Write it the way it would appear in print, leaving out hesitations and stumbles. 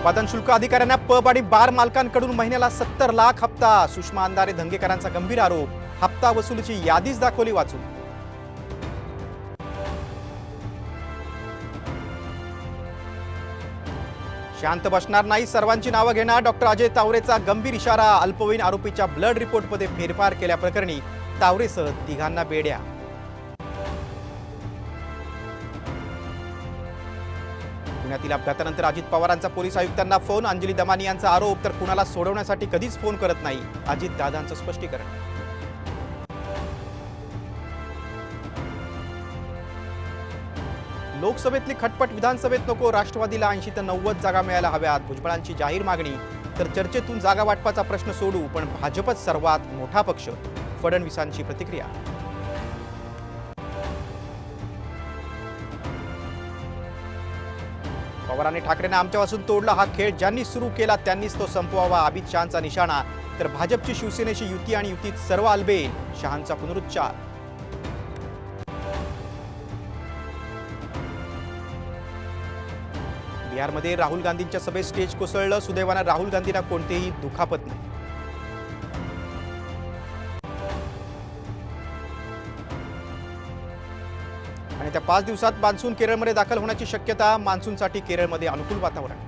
उत्पादन शुल्क अधिकाऱ्यांना पब आणि बार मालकांकडून महिन्याला 70 लाख हप्ता. सुषमा अंधारे धंगेकरांचा गंभीर आरोप. हप्ता वसुलीची यादीच दाखवली वाचून. शांत बसणार नाही, सर्वांची नावं घेणार. डॉक्टर अजय तावरेचा गंभीर इशारा. अल्पवयीन आरोपीच्या ब्लड रिपोर्टमध्ये फेरफार केल्याप्रकरणी तावरेसह तिघांना बेड्या. पुण्यातील अपघातानंतर अजित पवारांचा पोलीस आयुक्तांना फोन. अंजली दमानी यांचा आरोप. तर कुणाला सोडवण्यासाठी कधीच फोन करत नाही, अजित दादांचं स्पष्टीकरण. लोकसभेतली खटपट विधानसभेत नको. राष्ट्रवादीला 80 ते 90 जागा मिळायला हव्यात. भुजबळांची जाहीर मागणी. तर चर्चेतून जागा वाटपाचा प्रश्न सोडू, पण भाजपच सर्वात मोठा पक्ष. फडणवीसांची प्रतिक्रिया. पवारांनी ठाकरेंना आमच्यापासून तोडला. हा खेळ ज्यांनी सुरू केला त्यांनीच तो संपवावा. अमित शहांचा निशाणा. तर भाजपची शिवसेनेशी युती आणि युतीत सर्व आलबेल. शहांचा पुनरुच्चार. बिहारमध्ये राहुल गांधींच्या सभेत स्टेज कोसळलं. सुदैवानं राहुल गांधींना कोणतेही दुखापत नाही. आणि त्या 5 दिवसात मान्सून केरळमध्ये दाखल होण्याची शक्यता. मान्सूनसाठी केरळमध्ये अनुकूल वातावरण.